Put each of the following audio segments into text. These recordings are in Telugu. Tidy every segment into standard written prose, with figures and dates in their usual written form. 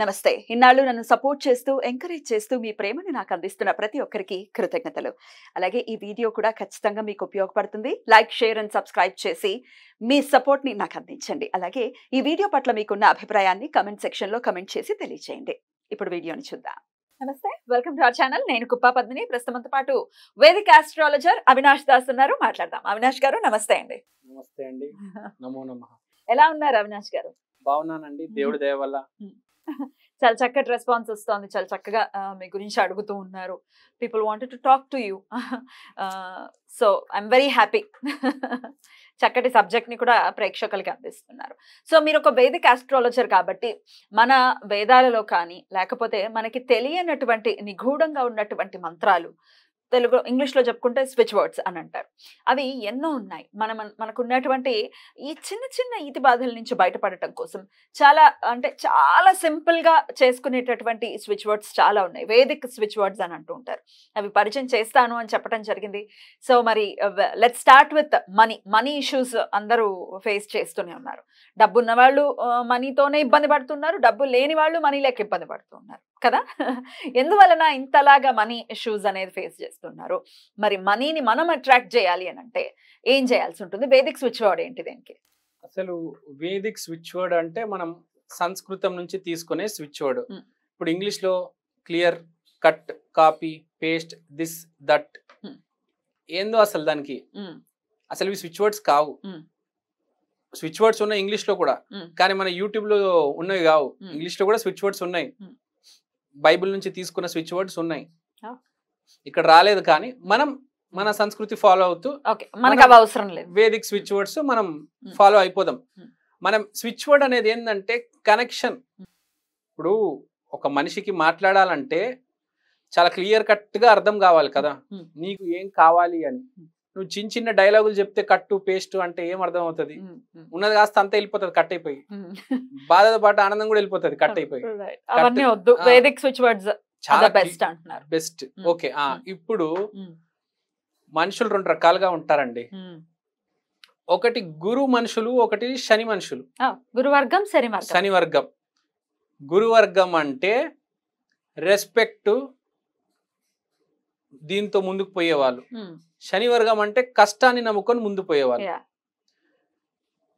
నమస్తే. ఇన్నాళ్ళు నన్ను సపోర్ట్ చేస్తూ, ఎంకరేజ్ చేస్తూ మీ ప్రేమని నాకు అందిస్తున్న ప్రతి ఒక్కరికి కృతజ్ఞతలు. అలాగే ఈ వీడియో కూడా ఖచ్చితంగా మీకు ఉపయోగపడుతుంది. లైక్, షేర్ అండ్ సబ్స్క్రైబ్ చేసి మీ సపోర్ట్‌ని నాకు అందించండి. అలాగే ఈ వీడియో పట్ల మీకున్న అభిప్రాయాన్ని కామెంట్ సెక్షన్‌లో కామెంట్ చేసి తెలియజేయండి. ఇప్పుడు వీడియోని చూద్దాం. నమస్తే. Welcome to our channel. నేను కుప్పా పద్మిని. ప్రస్తుతంతో పాటు వేదిక ఆస్ట్రాలజర్ అవినాష్ దాస్ ఉన్నారు. మాట్లాడదాం. అవినాష్ గారు నమస్తే అండి. నమస్తే అండి. నమో నమః. ఎలా ఉన్నారు అవినాష్ గారు? బాగున్నానండి, దేవుడి దయ వల్ల. చాలా చక్కటి రెస్పాన్స్ వస్తుంది. చాలా చక్కగా మీ గురించి అడుగుతూ ఉన్నారు. People wanted to talk to you. So I'm very happy. చక్కటి సబ్జెక్ట్ని కూడా ప్రేక్షకులకి అందిస్తున్నారు. సో మీరు ఒక వేదిక ఆస్ట్రాలజర్ కాబట్టి మన వేదాలలో కానీ లేకపోతే మనకి తెలియనటువంటి నిగూఢంగా ఉన్నటువంటి మంత్రాలు, తెలుగు ఇంగ్లీష్లో చెప్పుకుంటే స్విచ్ వర్డ్స్ అని అంటారు. అవి ఎన్నో ఉన్నాయి. మనకున్నటువంటి ఈ చిన్న చిన్న ఈతి బాధల నుంచి బయటపడటం కోసం చాలా సింపుల్గా చేసుకునేటటువంటి స్విచ్ వర్డ్స్ చాలా ఉన్నాయి. వేదిక్ స్విచ్ వర్డ్స్ అని అంటూ ఉంటారు. అవి పరిచయం చేస్తాను అని చెప్పడం జరిగింది. సో మరి let start with money issues అందరూ ఫేస్ చేస్తూనే ఉన్నారు. డబ్బు ఉన్న వాళ్ళు మనీతోనే ఇబ్బంది పడుతున్నారు, డబ్బు లేని వాళ్ళు మనీ లేక ఇబ్బంది పడుతున్నారు కదా. ఎందువలన ఇంతలాగా మనీ ఇష్యూస్ అనేది ఫేస్ చేస్తున్నారు? మరి మనీని మనం అట్రాక్ట్ చేయాలి అని అంటే ఏం చేయాల్సి ఉంటుంది? వేదిక్ స్విచ్ వర్డ్ ఏంటి దీనికి? అసలు వేదిక్ స్విచ్ వర్డ్ అంటే మనం సంస్కృతం నుంచి తీసుకునే స్విచ్ వర్డ్. ఇప్పుడు ఇంగ్లీష్ లో clear, cut, copy, paste, this, that ఏందో అసలు దానికి అసలు ఇవి స్విచ్ వర్డ్స్ కావు. స్విచ్ వర్డ్స్ ఉన్నాయి ఇంగ్లీష్ లో కూడా, కానీ మన యూట్యూబ్ లో ఉన్నవి కావు. ఇంగ్లీష్ లో కూడా స్విచ్ వర్డ్స్ ఉన్నాయి, బైబిల్ నుంచి తీసుకున్న స్విచ్ వర్డ్స్ ఉన్నాయి, ఇక్కడ రాలేదు. కానీ మనం మన సంస్కృతి ఫాలో అవుతూ మనకు అవి అవసరం లేదు. వేదిక్ స్విచ్ వర్డ్స్ మనం ఫాలో అయిపోదాం. మనం స్విచ్ వర్డ్ అనేది ఏంటంటే కనెక్షన్. ఇప్పుడు ఒక మనిషికి మాట్లాడాలంటే చాలా క్లియర్ కట్ గా అర్థం కావాలి కదా, నీకు ఏం కావాలి అని. నువ్వు చిన్న చిన్న డైలాగులు చెప్తే కట్టు పేస్ట్ అంటే ఏం అర్థం అవుతుంది? ఉన్నది కాస్త అంతా వెళ్ళిపోతుంది కట్ అయిపోయి, బాధతో పాటు ఆనందం కూడా వెళ్ళిపోతుంది కట్ అయిపోయి. చాలా బెస్ట్. ఓకే, ఇప్పుడు మనుషులు రెండు రకాలుగా ఉంటారండి. ఒకటి గురు మనుషులు, ఒకటి శని మనుషులు. గురువర్గం, శని వర్గం. గురువర్గం అంటే రెస్పెక్ట్, దీంతో ముందుకు పోయేవాళ్ళు. శని వర్గం అంటే కష్టాన్ని నమ్ముకొని ముందు పోయేవాళ్ళు.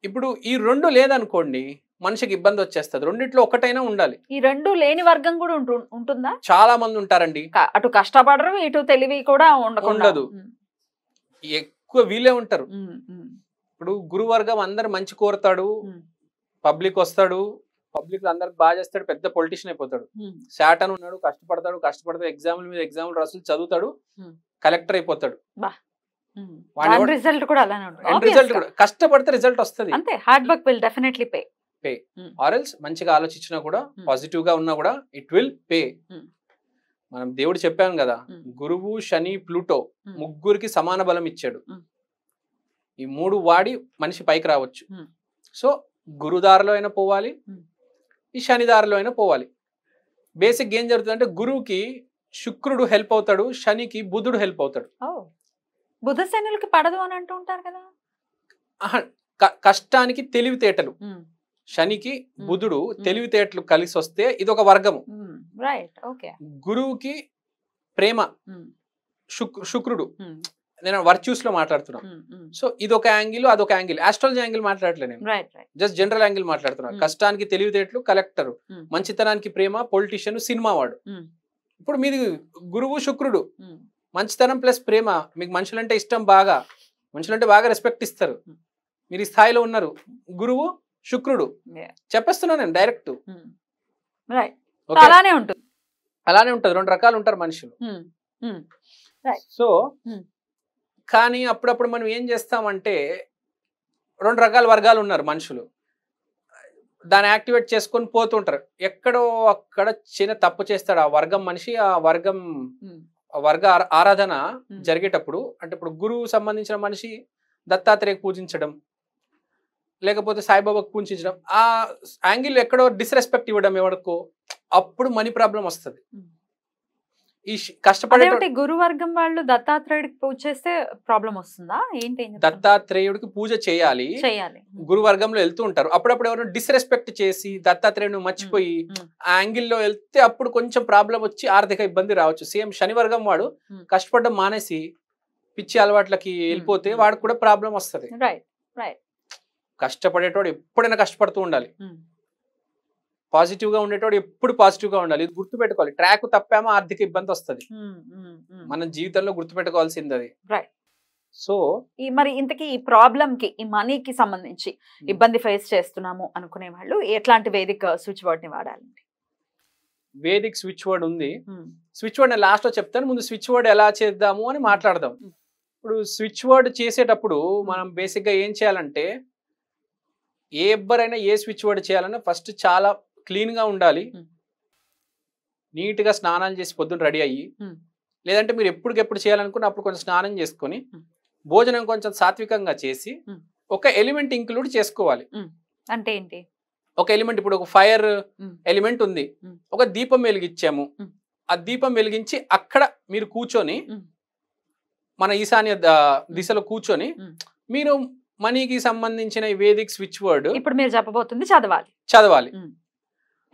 ఇప్పుడు ఈ రెండు లేదనుకోండి మనిషికి ఇబ్బంది వచ్చేస్తుంది. రెండిట్లో ఒకటైనా ఉండాలి. ఈ రెండు లేని వర్గం కూడా ఉంటుందా? చాలా మంది ఉంటారండి. అటు కష్టపడరు, ఇటు తెలివి కూడా ఉండదు. ఎక్కువ వీళ్ళే ఉంటారు. ఇప్పుడు గురువర్గం అందరు మంచి కోరుతాడు, పబ్లిక్ వస్తాడు, పబ్లిక్ అందరికి బాగా చేస్తాడు, పెద్ద పొలిటీషియన్ అయిపోతాడు. శాటన్ ఉన్నాడు, కష్టపడతాడు, ఎగ్జామ్ల మీద ఎగ్జామ్లు రాసులు చదువుతాడు, కలెక్టర్ అయిపోతాడు. రిజల్ట్ కూడా కష్టపడితే రిజల్ట్ వస్తుంది. Hard work will definitely pay. Or else మంచిగా ఆలోచించినా కూడా, పాజిటివ్ గా ఉన్నా కూడా ఇట్ విల్ పే. మనం దేవుడు చెప్పాను కదా, గురువు, శని, ప్లూటో ముగ్గురికి సమాన బలం ఇచ్చాడు. ఈ మూడు వాడి మనిషి పైకి రావచ్చు. సో గురుదారిలో అయినా పోవాలి, ఈ శనిదారిలో అయినా పోవాలి. బేసిక్ ఏం జరుగుతుందంటే గురువుకి శుక్రుడు హెల్ప్ అవుతాడు, శనికి బుధుడు హెల్ప్ అవుతాడు. బుధ శనులకి పడదు అని అంటూ ఉంటారు కదా. కష్టానికి తెలివితేటలు, శనికి బుధుడు తెలివితేటలు కలిసి వస్తే ఇది ఒక వర్గము. గురువుకి ప్రేమ, శుక్రుడు. నేను వర్చ్యూస్ లో మాట్లాడుతున్నా. సో ఇదొక యాంగిల్, అదొక యాంగిల్. ఆస్ట్రాలజీ యాంగిల్ మాట్లాడలే నేను, జస్ట్ జనరల్ యాంగిల్ మాట్లాడుతున్నా. కష్టానికి తెలివితేటలు కలెక్టర్, మంచితనానికి ప్రేమ పొలిటీషియన్, సినిమా వాడు. ఇప్పుడు మీది గురువు శుక్రుడు, మంచితనం ప్లస్ ప్రేమ. మీకు మనుషులంటే ఇష్టం, బాగా మనుషులంటే బాగా రెస్పెక్ట్ ఇస్తారు, మీరు ఈ స్థాయిలో ఉన్నారు. గురువు శుక్రుడు చెప్పేస్తున్నా నేను డైరెక్ట్. అలానే ఉంటుంది. రెండు రకాలు ఉంటారు మనుషులు. సో కానీ అప్పుడప్పుడు మనం ఏం చేస్తామంటే రెండు రకాల వర్గాలు ఉన్నారు మనుషులు, దాన్ని యాక్టివేట్ చేసుకొని పోతుంటారు. ఎక్కడో అక్కడ చిన్న తప్పు చేస్తాడు ఆ వర్గం మనిషి. ఆ వర్గ ఆరాధన జరిగేటప్పుడు, అంటే ఇప్పుడు గురువు సంబంధించిన మనిషి దత్తాత్రేయ పూజించడం, లేకపోతే సాయిబాబాకు పూజించడం, ఆ యాంగిల్ ఎక్కడో డిస్రెస్పెక్ట్ ఇవ్వడం ఎవరికో, అప్పుడు మనీ ప్రాబ్లం వస్తుంది. ఈ కష్టపడే గురువర్గం వాళ్ళు దత్తాత్రేయుడికి పూజ చేస్తే ప్రాబ్లం వస్తుందా ఏంటి? దత్తాత్రేయుడికి పూజ చేయాలి, గురువర్గంలో వెళ్తూ ఉంటారు. అప్పుడప్పుడు ఎవరైనా డిస్రెస్పెక్ట్ చేసి దత్తాత్రేయుడు మర్చిపోయి ఆ యాంగిల్లో వెళ్తే అప్పుడు కొంచెం ప్రాబ్లం వచ్చి ఆర్థిక ఇబ్బంది రావచ్చు. సేమ్ శనివర్గం వాడు కష్టపడడం మానేసి పిచ్చి అలవాట్లకి వెళ్ళిపోతే వాడికి కూడా ప్రాబ్లం వస్తుంది. కష్టపడేటోడు ఎప్పుడైనా కష్టపడుతూ ఉండాలి, పాజిటివ్ గా ఉండేటోడు ఎప్పుడు పాజిటివ్ గా ఉండాలి. ఇది గుర్తుపెట్టుకోవాలి. ట్రాక్ తప్పామో ఆర్థిక ఇబ్బంది వస్తుంది. మన జీవితంలో గుర్తుపెట్టుకోవాల్సింది అది. సో మరి ఇంతకీ ఈ ప్రాబ్లం కి, ఈ మనీకి సంబంధించి ఇబ్బంది ఫేస్ చేస్తున్నాము అనుకునే వాళ్ళు ఎట్లాంటి వేదిక స్విచ్ వర్డ్ ని వాడాలండి? వేదిక్ స్విచ్ వర్డ్ ఉంది. స్విచ్ వర్డ్ నేను లాస్ట్ లో చెప్తాను, ముందు స్విచ్ వర్డ్ ఎలా చేద్దాము అని మాట్లాడదాం. ఇప్పుడు స్విచ్ వర్డ్ చేసేటప్పుడు మనం బేసిక్ గా ఏం చేయాలంటే, ఎవరైనా ఏ స్విచ్ వర్డ్ చేయాలన్నా ఫస్ట్ చాలా క్లీన్ గా ఉండాలి, నీట్ గా స్నానాలు చేసి పొద్దున్న రెడీ అయ్యి, లేదంటే మీరు ఎప్పటికెప్పుడు చేయాలనుకున్న అప్పుడు కొంచెం స్నానం చేసుకొని భోజనం కొంచెం సాత్వికంగా చేసి ఒక ఎలిమెంట్ ఇంక్లూడ్ చేసుకోవాలి. అంటే ఏంటి? ఒక ఎలిమెంట్, ఇప్పుడు ఒక ఫైర్ ఎలిమెంట్ ఉంది, ఒక దీపం వెలిగించాము, ఆ దీపం వెలిగించి అక్కడ మీరు కూర్చొని మన ఈశాన్య దిశలో కూర్చొని మీరు మనీకి సంబంధించిన వేదిక్ స్విచ్ వర్డ్ ఇప్పుడు మీరు చెప్పబోతుంది చదవాలి.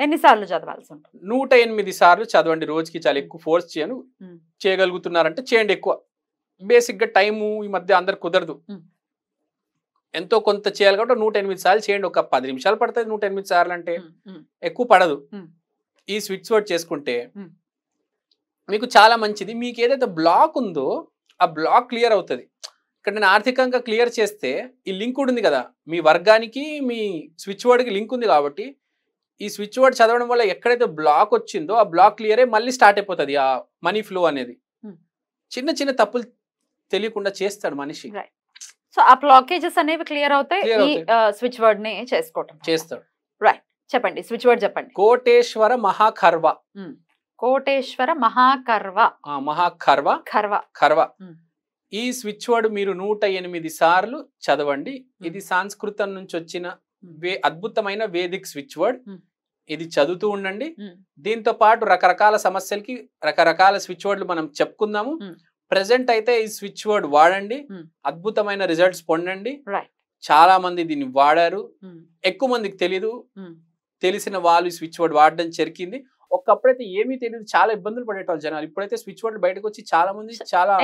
ఎన్నిసార్లు చదవాల్సి ఉంటుంది? 108 సార్లు చదవండి రోజుకి. చాలా ఎక్కువ ఫోర్స్ చేయను, చేయగలుగుతున్నారంటే చేయండి. ఎక్కువ బేసిక్ గా టైము ఈ మధ్య అందరు కుదరదు, ఎంతో కొంత చేయాలి కాబట్టి 108 సార్లు చేయండి. ఒక 10 నిమిషాలు పడుతుంది 108 సార్లు అంటే, ఎక్కువ పడదు. ఈ స్విచ్ వర్డ్ చేసుకుంటే మీకు చాలా మంచిది. మీకు ఏదైతే బ్లాక్ ఉందో ఆ బ్లాక్ క్లియర్ అవుతుంది. ఇక్కడ నేను ఆర్థికంగా క్లియర్ చేస్తే ఈ లింక్ ఉంది కదా, మీ వర్గానికి మీ స్విచ్ వర్డ్కి లింక్ ఉంది కాబట్టి ఈ స్విచ్ వర్డ్ చదవడం వల్ల ఎక్కడైతే బ్లాక్ వచ్చిందో ఆ బ్లాక్ క్లియర్ అయ్యి మళ్ళీ స్టార్ట్ అయిపోతుంది ఆ మనీ ఫ్లో అనేది. చిన్న చిన్న తప్పులు తెలియకుండా చేస్తాడు మనిషి. సో ఆ బ్లాకేజెస్ అనేవి క్లియర్ అవుతాయి ఈ స్విచ్ వర్డ్ ని చేస్తాడు. రైట్, చెప్పండి స్విచ్ వర్డ్ చెప్పండి. కోటేశ్వర మహాఖర్వ. కోటేశ్వర మహాఖర్వ. ఈ స్విచ్ వర్డ్ మీరు 108 సార్లు చదవండి. ఇది సంస్కృతం నుంచి వచ్చిన అద్భుతమైన వేదిక్ స్విచ్ వర్డ్. ఇది చదువుతూ ఉండండి. దీంతో పాటు రకరకాల సమస్యలకి రకరకాల స్విచ్ వర్డ్లు మనం చెప్పుకుందాము. ప్రెసెంట్ అయితే ఈ స్విచ్ వర్డ్ వాడండి, అద్భుతమైన రిజల్ట్స్ పొందండి. చాలా మంది దీన్ని వాడారు, ఎక్కువ మందికి తెలీదు. తెలిసిన వాళ్ళు స్విచ్ వర్డ్ వాడడం జరిగింది. ఒకప్పుడైతే ఏమీ తెలియదు, చాలా ఇబ్బందులు పడేటోళ్ళు జనాలు. ఇప్పుడైతే స్విచ్ వర్డ్ బయటకు వచ్చి చాలా మంది చాలా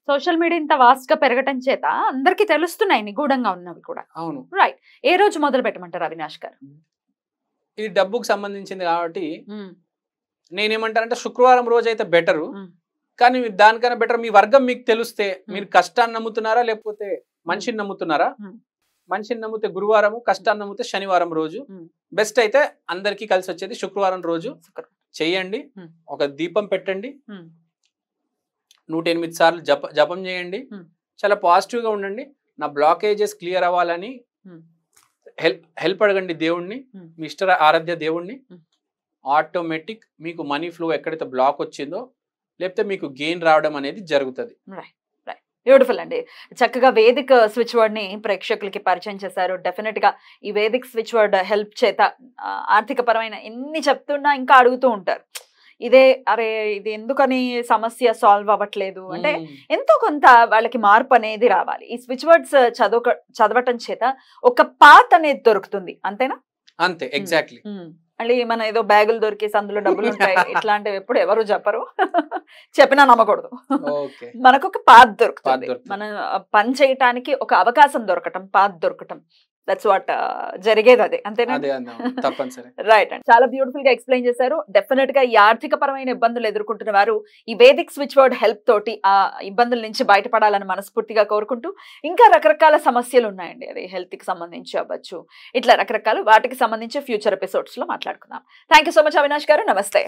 సోషల్ మీడియా ఇంత వాస్ట్ గా పెరగటం చేత అందరికి తెలుస్తున్నాయి నిగూఢంగా ఉన్నవి కూడా. అవును, రైట్. ఏ రోజు మొదలు పెట్టమంటారు అవినాష్ గారు? ఇది డబ్బుకు సంబంధించింది కాబట్టి నేనేమంటానంటే శుక్రవారం రోజు అయితే బెటరు. కానీ దానికన్నా బెటర్ మీ వర్గం మీకు తెలిస్తే, మీరు కష్టాన్ని నమ్ముతున్నారా లేకపోతే మనిషిని నమ్ముతున్నారా? మనిషిని నమ్మితే గురువారము, కష్టాన్ని నమ్మితే శనివారం రోజు బెస్ట్. అయితే అందరికీ కలిసి వచ్చేది శుక్రవారం రోజు చెయ్యండి. ఒక దీపం పెట్టండి, 108 సార్లు జపం చేయండి. చాలా పాజిటివ్ గా ఉండండి. నా బ్లాకేజెస్ క్లియర్ అవ్వాలని హెల్ప్ అడగండి దేవుణ్ణి, మీ ఇష్ట ఆరాధ్య దేవుణ్ణి. ఆటోమేటిక్ మీకు మనీ ఫ్లో ఎక్కడైతే బ్లాక్ వచ్చిందో లేకపోతే మీకు గెయిన్ రావడం అనేది జరుగుతుంది. బ్యూటిఫుల్ అండి. చక్కగా వేదిక్ స్విచ్ వర్డ్ ని ప్రేక్షకులకి పరిచయం చేశారు. డెఫినెట్ గా ఈ వేదిక్ స్విచ్ వర్డ్ హెల్ప్ చేత ఆర్థిక పరమైన ఎన్ని చెప్తున్నా ఇంకా అడుగుతూ ఉంటారు, ఇదే అరే ఇది ఎందుకని సమస్య సాల్వ్ అవ్వట్లేదు అంటే ఎంతో కొంత వాళ్ళకి మార్పు అనేది రావాలి. ఈ స్విచ్ వర్డ్స్ చదవటం చేత ఒక పాత్ అనేది దొరుకుతుంది, అంతేనా? అంతే, ఎగ్జాక్ట్లీ. మళ్ళీ మన ఏదో బ్యాగులు దొరికేసి అందులో డబ్బులు ఉంటాయి ఇట్లాంటివి ఎప్పుడు ఎవరు చెప్పరు, చెప్పినా నమ్మకూడదు. మనకు ఒక పాత్ దొరుకుతుంది, మన పని చేయటానికి ఒక అవకాశం దొరకటం, పాత్ దొరకటం. దట్స్ వాట్ జరిగేది అదే, అంతేనా? రైట్ అండి, చాలా బ్యూటిఫుల్ గా ఎక్స్ప్లెయిన్ చేశారు. డెఫినెట్ గా ఈ ఆర్థిక పరమైన ఇబ్బందులు ఎదుర్కొంటున్న వారు ఈ వేదిక్ స్విచ్ వర్డ్ హెల్ప్ తోటి ఆ ఇబ్బందుల నుంచి బయటపడాలని మనస్ఫూర్తిగా కోరుకుంటూ, ఇంకా రకరకాల సమస్యలు ఉన్నాయండి, అది హెల్త్ కి సంబంధించి అవ్వచ్చు, ఇట్లా రకరకాల వాటికి సంబంధించి ఫ్యూచర్ ఎపిసోడ్స్ లో మాట్లాడుకుందాం. Thank you so much Avinash గారు. నమస్తే.